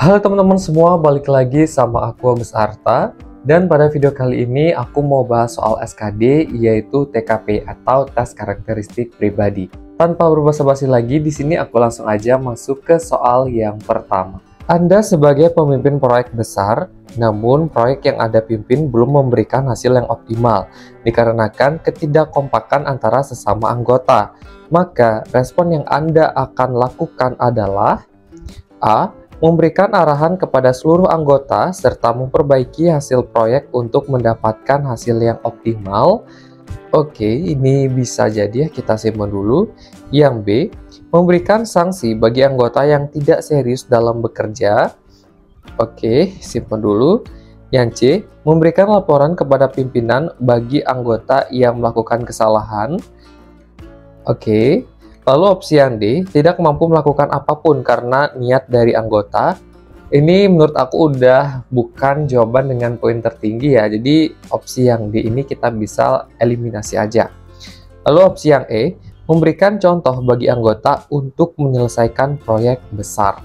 Halo teman-teman semua, balik lagi sama aku Agus Arta. Dan pada video kali ini aku mau bahas soal SKD, yaitu TKP atau tes karakteristik pribadi. Tanpa berbasa-basi lagi, di sini aku langsung aja masuk ke soal yang pertama. Anda sebagai pemimpin proyek besar, namun proyek yang Anda pimpin belum memberikan hasil yang optimal, dikarenakan ketidakkompakan antara sesama anggota. Maka respon yang Anda akan lakukan adalah A. Memberikan arahan kepada seluruh anggota serta memperbaiki hasil proyek untuk mendapatkan hasil yang optimal. Oke, ini bisa jadi ya, kita simpan dulu. Yang B, memberikan sanksi bagi anggota yang tidak serius dalam bekerja. Oke, simpan dulu. Yang C, memberikan laporan kepada pimpinan bagi anggota yang melakukan kesalahan. Oke. Lalu opsi yang D, tidak mampu melakukan apapun karena niat dari anggota. Ini menurut aku udah bukan jawaban dengan poin tertinggi ya. Jadi opsi yang D ini kita bisa eliminasi aja. Lalu opsi yang E, memberikan contoh bagi anggota untuk menyelesaikan proyek besar.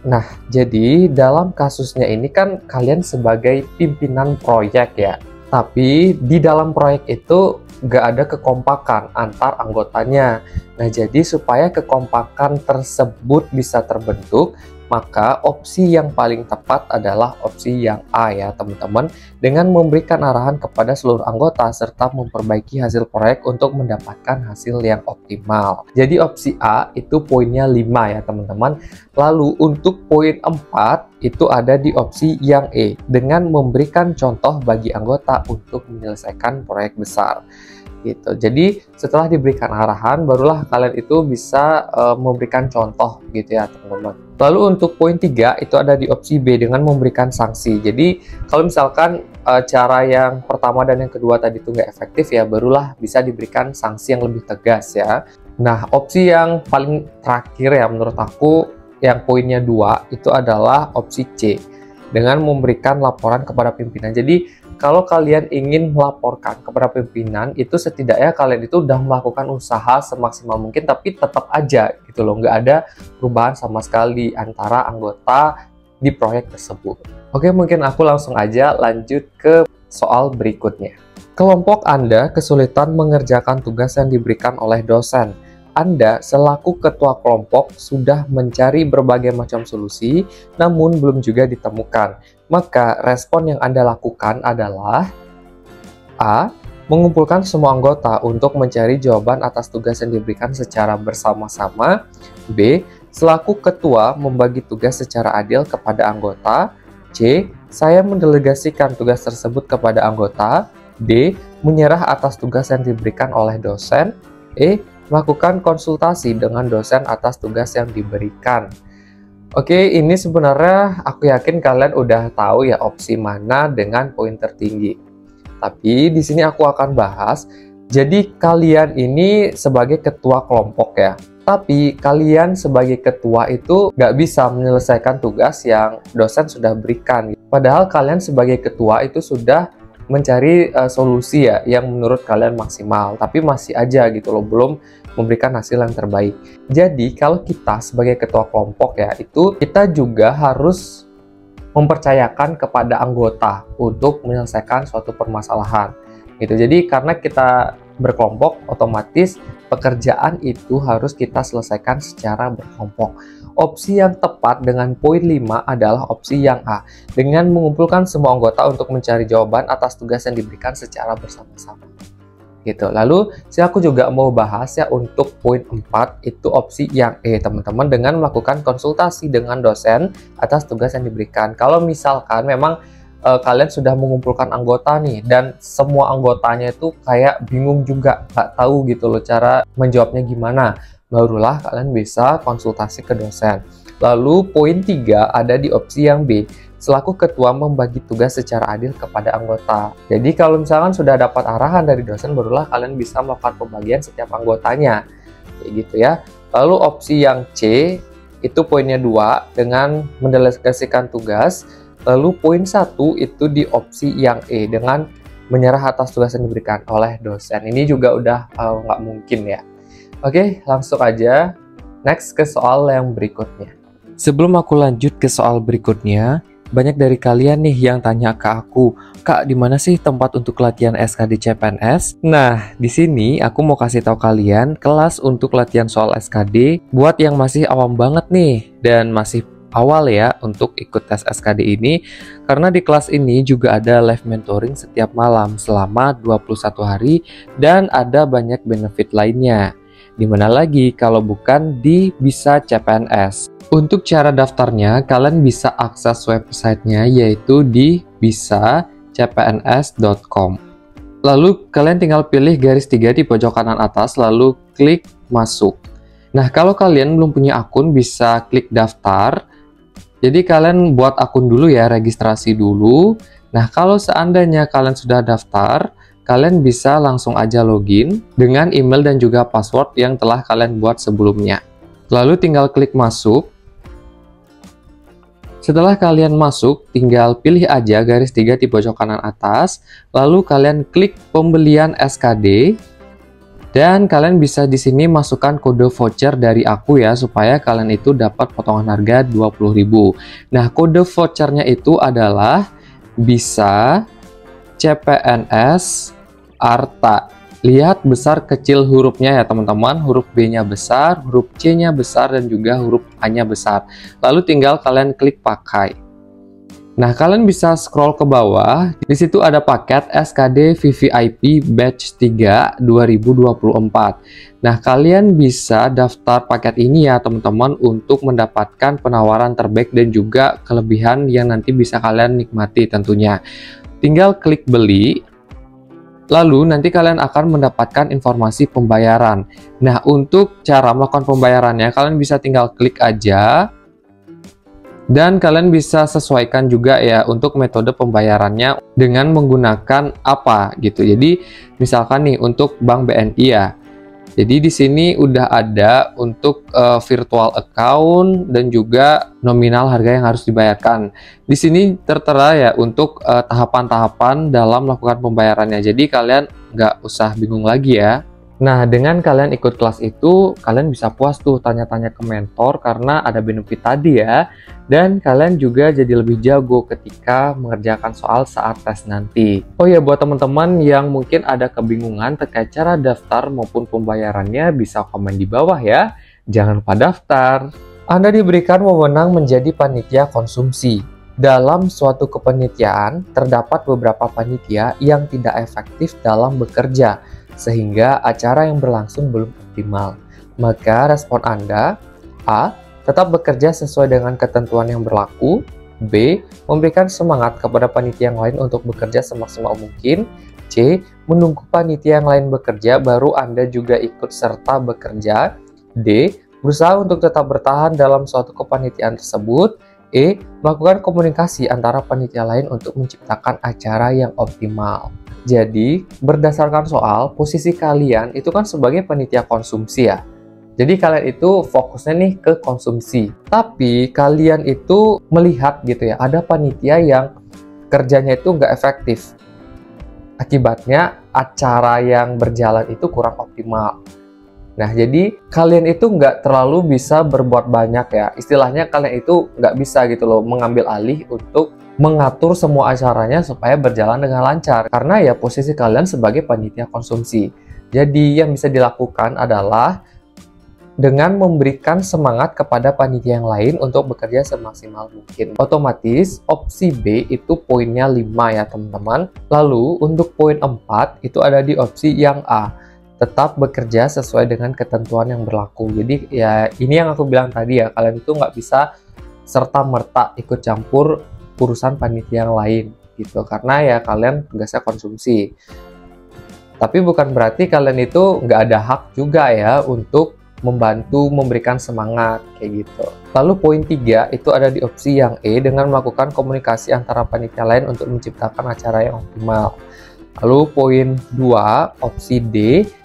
Nah, jadi dalam kasusnya ini kan kalian sebagai pimpinan proyek ya. Tapi di dalam proyek itu nggak ada kekompakan antar anggotanya. Nah, jadi supaya kekompakan tersebut bisa terbentuk, maka opsi yang paling tepat adalah opsi yang A ya teman-teman, dengan memberikan arahan kepada seluruh anggota serta memperbaiki hasil proyek untuk mendapatkan hasil yang optimal. Jadi opsi A itu poinnya 5 ya teman-teman. Lalu untuk poin 4 itu ada di opsi yang E, dengan memberikan contoh bagi anggota untuk menyelesaikan proyek besar. Gitu. Jadi setelah diberikan arahan, barulah kalian itu bisa memberikan contoh gitu ya teman-teman. Lalu untuk poin 3 itu ada di opsi B, dengan memberikan sanksi. Jadi kalau misalkan cara yang pertama dan yang kedua tadi itu nggak efektif ya, barulah bisa diberikan sanksi yang lebih tegas ya. Nah, opsi yang paling terakhir ya menurut aku, yang poinnya 2 itu adalah opsi C, dengan memberikan laporan kepada pimpinan. Jadi kalau kalian ingin melaporkan kepada pimpinan, itu setidaknya kalian itu udah melakukan usaha semaksimal mungkin, tapi tetap aja gitu loh, nggak ada perubahan sama sekali antara anggota di proyek tersebut. Oke, mungkin aku langsung aja lanjut ke soal berikutnya. Kelompok Anda kesulitan mengerjakan tugas yang diberikan oleh dosen. Anda selaku ketua kelompok sudah mencari berbagai macam solusi, namun belum juga ditemukan. Maka respon yang Anda lakukan adalah A. Mengumpulkan semua anggota untuk mencari jawaban atas tugas yang diberikan secara bersama-sama. B. Selaku ketua membagi tugas secara adil kepada anggota. C. Saya mendelegasikan tugas tersebut kepada anggota. D. Menyerah atas tugas yang diberikan oleh dosen. E. Melakukan konsultasi dengan dosen atas tugas yang diberikan. Oke, ini sebenarnya aku yakin kalian udah tahu ya opsi mana dengan poin tertinggi. Tapi di sini aku akan bahas, jadi kalian ini sebagai ketua kelompok ya. Tapi kalian sebagai ketua itu nggak bisa menyelesaikan tugas yang dosen sudah berikan. Padahal kalian sebagai ketua itu sudah mencari solusi ya yang menurut kalian maksimal, tapi masih aja gitu loh, belum memberikan hasil yang terbaik. Jadi kalau kita sebagai ketua kelompok ya, itu kita juga harus mempercayakan kepada anggota untuk menyelesaikan suatu permasalahan gitu. Jadi karena kita berkelompok, otomatis pekerjaan itu harus kita selesaikan secara berkelompok. Opsi yang tepat dengan poin 5 adalah opsi yang A, dengan mengumpulkan semua anggota untuk mencari jawaban atas tugas yang diberikan secara bersama-sama. Gitu. Lalu aku juga mau bahas ya untuk poin 4 itu opsi yang E teman-teman, dengan melakukan konsultasi dengan dosen atas tugas yang diberikan. Kalau misalkan memang kalian sudah mengumpulkan anggota nih dan semua anggotanya itu kayak bingung juga, nggak tahu gitu loh cara menjawabnya gimana, barulah kalian bisa konsultasi ke dosen. Lalu poin 3 ada di opsi yang B, selaku ketua membagi tugas secara adil kepada anggota. Jadi kalau misalkan sudah dapat arahan dari dosen, barulah kalian bisa melakukan pembagian setiap anggotanya. Kayak gitu ya. Lalu opsi yang C, itu poinnya 2, dengan mendelegasikan tugas. Lalu poin 1 itu di opsi yang E, dengan menyerah atas tugas yang diberikan oleh dosen. Ini juga udah nggak mungkin ya. Oke, langsung aja next ke soal yang berikutnya. Sebelum aku lanjut ke soal berikutnya, banyak dari kalian nih yang tanya ke aku, "Kak, di mana sih tempat untuk latihan SKD CPNS?" Nah, di sini aku mau kasih tahu kalian kelas untuk latihan soal SKD buat yang masih awam banget nih dan masih awal ya untuk ikut tes SKD ini, karena di kelas ini juga ada live mentoring setiap malam selama 21 hari dan ada banyak benefit lainnya. Dimana lagi kalau bukan di Bisa CPNS. Untuk cara daftarnya, kalian bisa akses websitenya yaitu di bisacpns.com. Lalu kalian tinggal pilih garis 3 di pojok kanan atas, lalu klik masuk. Nah, kalau kalian belum punya akun, bisa klik daftar. Jadi kalian buat akun dulu ya, registrasi dulu. Nah, kalau seandainya kalian sudah daftar, kalian bisa langsung aja login dengan email dan juga password yang telah kalian buat sebelumnya. Lalu tinggal klik masuk. Setelah kalian masuk, tinggal pilih aja garis 3 di pojok kanan atas, lalu kalian klik pembelian SKD, dan kalian bisa di sini masukkan kode voucher dari aku ya, supaya kalian itu dapat potongan harga 20.000. Nah, kode vouchernya itu adalah Bisa CPNS Arta. Lihat besar kecil hurufnya ya teman-teman, huruf B-nya besar, huruf C-nya besar, dan juga huruf A-nya besar. Lalu tinggal kalian klik pakai. Nah, kalian bisa scroll ke bawah, di situ ada paket SKD VVIP Batch 3 2024. Nah, kalian bisa daftar paket ini ya teman-teman untuk mendapatkan penawaran terbaik dan juga kelebihan yang nanti bisa kalian nikmati tentunya. Tinggal klik beli. Lalu nanti kalian akan mendapatkan informasi pembayaran. Nah, untuk cara melakukan pembayarannya, kalian bisa tinggal klik aja. Dan kalian bisa sesuaikan juga ya untuk metode pembayarannya dengan menggunakan apa gitu. Jadi, misalkan nih untuk Bank BNI ya. Jadi di sini udah ada untuk virtual account dan juga nominal harga yang harus dibayarkan. Di sini tertera ya untuk tahapan-tahapan dalam melakukan pembayarannya. Jadi kalian nggak usah bingung lagi ya. Nah, dengan kalian ikut kelas itu, kalian bisa puas tuh tanya-tanya ke mentor karena ada benefit tadi ya. Dan kalian juga jadi lebih jago ketika mengerjakan soal saat tes nanti. Oh ya, buat teman-teman yang mungkin ada kebingungan terkait cara daftar maupun pembayarannya, bisa komen di bawah ya. Jangan lupa daftar. Anda diberikan wewenang menjadi panitia konsumsi. Dalam suatu kepanitiaan, terdapat beberapa panitia yang tidak efektif dalam bekerja, sehingga acara yang berlangsung belum optimal. Maka respon Anda: A. Tetap bekerja sesuai dengan ketentuan yang berlaku. B. Memberikan semangat kepada panitia yang lain untuk bekerja semaksimal mungkin. C. Menunggu panitia yang lain bekerja, baru Anda juga ikut serta bekerja. D. Berusaha untuk tetap bertahan dalam suatu kepanitiaan tersebut. E. Melakukan komunikasi antara panitia lain untuk menciptakan acara yang optimal. Jadi, berdasarkan soal, posisi kalian itu kan sebagai panitia konsumsi ya. Jadi kalian itu fokusnya nih ke konsumsi. Tapi kalian itu melihat gitu ya, ada panitia yang kerjanya itu nggak efektif. Akibatnya acara yang berjalan itu kurang optimal. Nah, jadi kalian itu nggak terlalu bisa berbuat banyak ya. Istilahnya kalian itu nggak bisa gitu loh mengambil alih untuk mengatur semua acaranya supaya berjalan dengan lancar. Karena ya posisi kalian sebagai panitia konsumsi. Jadi yang bisa dilakukan adalah dengan memberikan semangat kepada panitia yang lain untuk bekerja semaksimal mungkin. Otomatis opsi B itu poinnya 5 ya teman-teman. Lalu untuk poin 4 itu ada di opsi yang A. Tetap bekerja sesuai dengan ketentuan yang berlaku. Jadi ya ini yang aku bilang tadi ya, kalian itu nggak bisa serta-merta ikut campur urusan panitia yang lain gitu, karena ya kalian tugasnya konsumsi. Tapi bukan berarti kalian itu nggak ada hak juga ya untuk membantu memberikan semangat kayak gitu. Lalu poin 3 itu ada di opsi yang E, dengan melakukan komunikasi antara panitia lain untuk menciptakan acara yang optimal. Lalu poin 2 opsi D,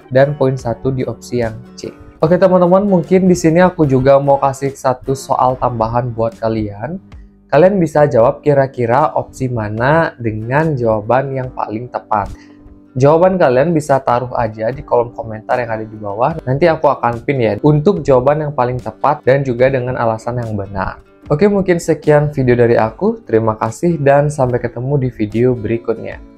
dan poin 1 di opsi yang C. Oke teman-teman, mungkin di sini aku juga mau kasih satu soal tambahan buat kalian. Kalian bisa jawab kira-kira opsi mana dengan jawaban yang paling tepat. Jawaban kalian bisa taruh aja di kolom komentar yang ada di bawah. Nanti aku akan pin ya untuk jawaban yang paling tepat dan juga dengan alasan yang benar. Oke, mungkin sekian video dari aku. Terima kasih dan sampai ketemu di video berikutnya.